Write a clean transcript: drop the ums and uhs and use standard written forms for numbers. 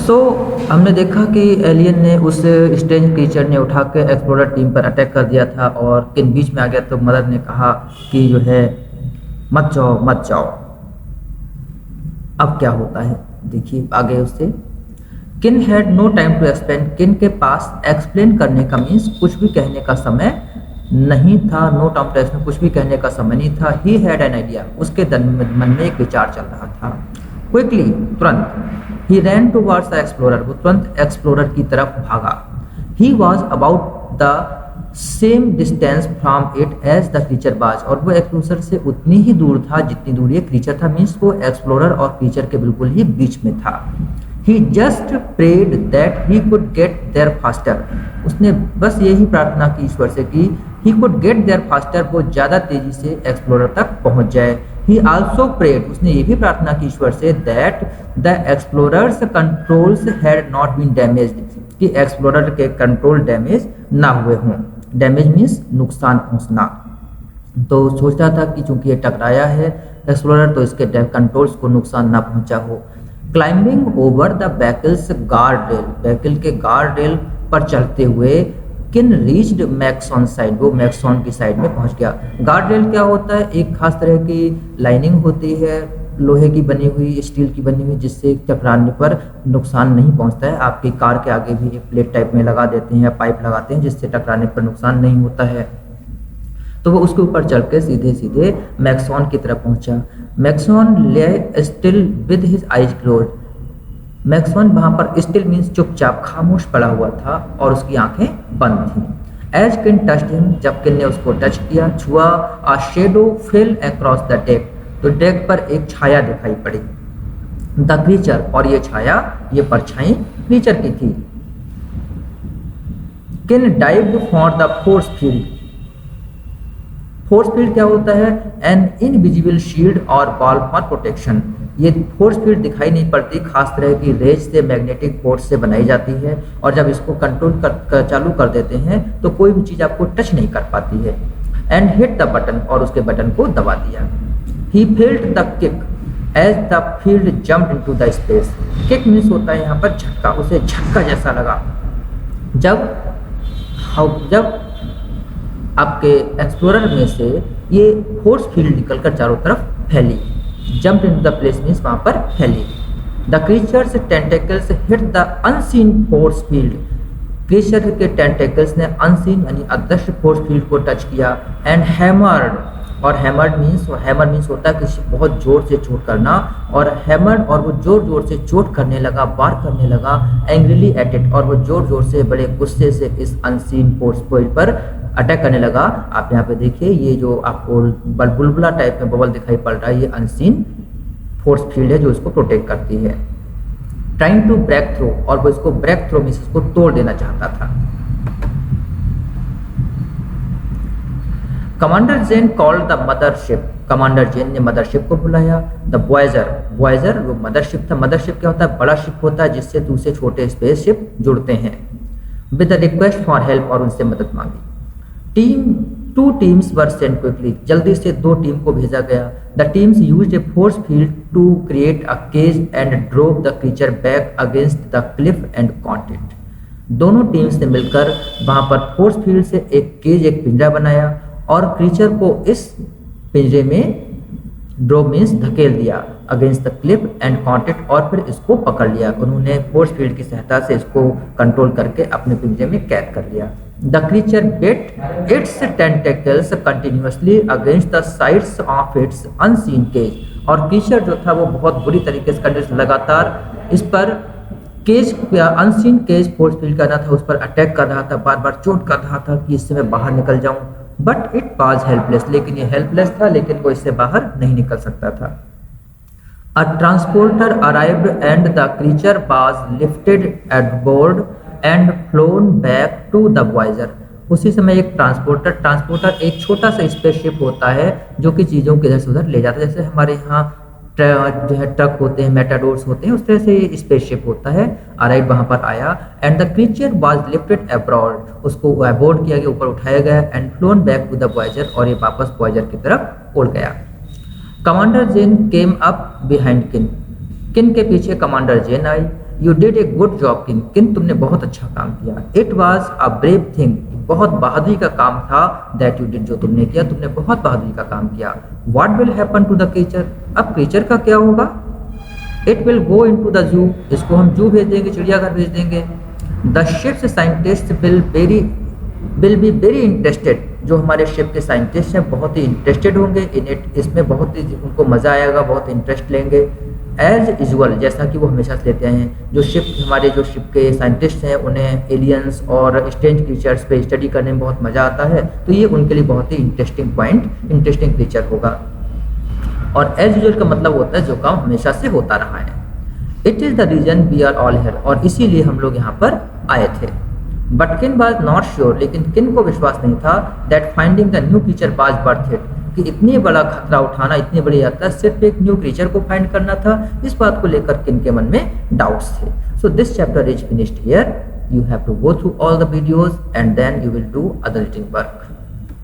सो हमने देखा कि एलियन ने उस स्ट्रेंज क्रीचर ने उठा के एक्सप्लोरर टीम पर अटैक कर दिया था और किन बीच में आ गया तो मदर ने कहा कि जो है मत जाओ मत जाओ। अब क्या होता है देखिए आगे उससे। Kin had no time to explain, Kin के पास एक्सप्लेन करने का मीन्स कुछ भी कहने का समय नहीं था। नो टाइम टू एक्सप्लेन, कुछ भी कहने का समय नहीं था। ही हैड एन आइडिया, उसके मन में एक विचार चल रहा था। क्विकली, तुरंत। He ran towards the explorer, वो तुरंत एक्सप्लोरर की तरफ भागा। He was about the same distance from it as the creature was, और वो एक्सप्लोरर से उतनी ही दूर था जितनी दूर ये क्रीचर था। मीन्स वो एक्सप्लोरर और क्रीचर के बिल्कुल ही बीच में था। He just prayed that he could get there faster. उसने बस यही प्रार्थना की ईश्वर से कि he could get there faster, वो ज़्यादा तेजी से एक्सप्लोरर तक पहुंच जाए। He also prayed, उसने ये भी प्रार्थना की ईश्वर से that the explorer's controls had not been damaged, कि एक्सप्लोरर के कंट्रोल डैमेज ना हुए हों। डैमेज मीन्स नुकसान पहुंचना। तो सोच रहा था कि चूंकि ये टकराया है एक्सप्लोरर तो इसके कंट्रोल्स को नुकसान ना पहुंचा हो। Climbing over the Baikal's guard rail, Baikal के गार्ड रेल पर चढ़ते हुए किन रीच्ड मैक्सॉन साइड, वो मैक्सॉन की साइड में पहुंच गया। गार्ड रेल क्या होता है? एक खास तरह की लाइनिंग होती है लोहे की बनी हुई, स्टील की बनी हुई, जिससे टकराने पर नुकसान नहीं पहुंचता है। आपकी कार के आगे भी एक प्लेट टाइप में लगा देते हैं या पाइप लगाते हैं जिससे टकराने पर नुकसान नहीं होता है। तो वो उसके ऊपर चढ़ के सीधे सीधे मैक्सॉन की तरफ पहुंचा। Maxon lay still with his eyes closed, Maxon वहां पर स्टिल मीन्स चुपचाप खामोश पड़ा हुआ था और उसकी आंखें बंद थी। एज किन टच्ड हिम, जब किन ने उसको टच किया, छुआ, a shadow fell across the deck, तो डेक पर एक छाया दिखाई पड़ी। द क्रीचर, और ये छाया, ये परछाई क्रीचर की थी। किन dived for the force field, force field क्या होता है? एन इनविजिबल शील्ड और बॉल फॉर प्रोटेक्शन। ये फोर्स फील्ड दिखाई नहीं पड़ती, खास तरह की रेज से, मैग्नेटिक फोर्स से बनाई जाती है, और जब इसको कंट्रोल चालू कर देते हैं तो कोई भी चीज़ आपको टच नहीं कर पाती है। एंड हिट द बटन, और उसके बटन को दबा दिया। He felt the kick as the field jump into the space. Kick means होता है यहाँ पर झटका, उसे झटका जैसा लगा जब आपके एक्सप्लोरर में से ये फोर्स फील्ड निकलकर चारों तरफ फैली। Jump in the place means वहां पर फैली। The creatures tentacles hit the unseen force field, creature के टेंटेकल्स ने अनसीन यानी अदृश्य फोर्स फील्ड को टच किया। एंड हैमर्ड, और हैमर मीन्स होता है किसी बहुत जोर से चोट करना, और हैमर्ड, और वो जोर जोर से चोट करने लगा, वार करने लगा। एंग्रीली एट इट, और वो जोर जोर से बड़े गुस्से से इस अनसीन फोर्स फील्ड पर अटैक करने लगा। आप यहाँ पे देखिए, ये जो आपको बुलबुला टाइप में बबल दिखाई पड़ रहा है, ये अनसीन फोर्स फील्ड है जो इसको प्रोटेक्ट करती है। ट्राइंग टू ब्रेक थ्रू, और वो इसको ब्रेक थ्रू मीन्स इसको तोड़ देना चाहता था। Commander Jen called the mothership, commander Jen ने मदरशिप को बुलाया। द वॉयजर वो मदरशिप था। मदरशिप क्या होता है? बड़ा शिप होता है जिससे दूसरे छोटे स्पेसशिप जुड़ते हैं। With the request for help, और उनसे मदद मांगी। Two teams were sent quickly, जल्दी से 2 टीम को भेजा गया। The teams used a force field to create a cage and drove the creature back against the cliff and caught it. दोनों टीम्स ने मिलकर वहां पर फोर्स फील्ड से एक केज, एक पिंजरा बनाया और क्रीचर को इस पिंजरे में ड्रोव मीन्स धकेल दिया, against the cliff and caught it, और फिर इसको पकड़ लिया। उन्होंने फोर्स फील्ड की सहायता से इसको कंट्रोल करके अपने पिंजरे में कैद कर लिया। The creature bit its tentacles continuously against the sides of its unseen cage, और क्रीचर जो था वो बहुत बुरी तरीके से लगातार इस पर केज या अनसीन केज फोर्स फील्ड करना था, उस पर अटैक कर रहा था, बार बार चोट कर रहा था कि इससे मैं बाहर निकल जाऊं। बट इट वाज हेल्पलेस, लेकिन ये हेल्पलेस था, लेकिन वो इससे बाहर नहीं निकल सकता था। A transporter arrived and the creature was lifted aboard and flown back to the Voyager. उसी समय एक ट्रांसपोर्टर एक छोटा सा स्पेसशिप होता है जो कि चीज़ों को इधर से उधर ले जाता है। जैसे हमारे यहाँ जो है ट्रक होते हैं, मेटाडोर्स होते हैं, उस तरह से स्पेसशिप होता है। अराइव वहाँ पर आया। And the creature was lifted abroad, उसको अबॉर्ड किया गया, ऊपर उठाया गया। And flown back to the Voyager, और ये वापस वॉयजर की तरफ उड़ गया। Commander Jane came up behind Kin, Kin के पीछे कमांडर जेन आई। You did a good job Kin, Kin तुमने बहुत अच्छा काम किया। It was a brave thing, बहुत बहादुरी का काम था। दैट यू डिड, जो तुमने किया, तुमने बहुत बहादुरी का काम किया। What will happen to the creature, अब क्रीचर का क्या होगा। It will go into the zoo, इसको हम जू भेज देंगे, चिड़ियाघर भेज देंगे। The ship's scientist will be very interested, जो हमारे शिप के साइंटिस्ट हैं बहुत ही इंटरेस्टेड होंगे इन इट, इसमें बहुत ही उनको मज़ा आएगा, बहुत इंटरेस्ट लेंगे। एज यूजुअल, जैसा कि वो हमेशा से लेते हैं, जो हमारे जो शिप के साइंटिस्ट हैं उन्हें एलियंस और स्ट्रेंज क्रीचर्स पे स्टडी करने में बहुत मज़ा आता है, तो ये उनके लिए बहुत ही इंटरेस्टिंग क्रीचर होगा। और एज यूजुअल का मतलब होता है जो काम हमेशा से होता रहा है। It is the reason we are all here, और इसीलिए हम लोग यहाँ पर आए थे। बट किन वॉज नॉट श्योर, लेकिन किन को विश्वास नहीं था that finding the new creature was worth it, कि इतनी बड़ा खतरा उठाना, इतनी बड़ी यात्रा सिर्फ एक न्यू क्रीचर को फाइंड करना था। इस बात को लेकर किन के मन में डाउट्स थे। So this chapter is finished here. You have to go through all the videos and then you will do other written work.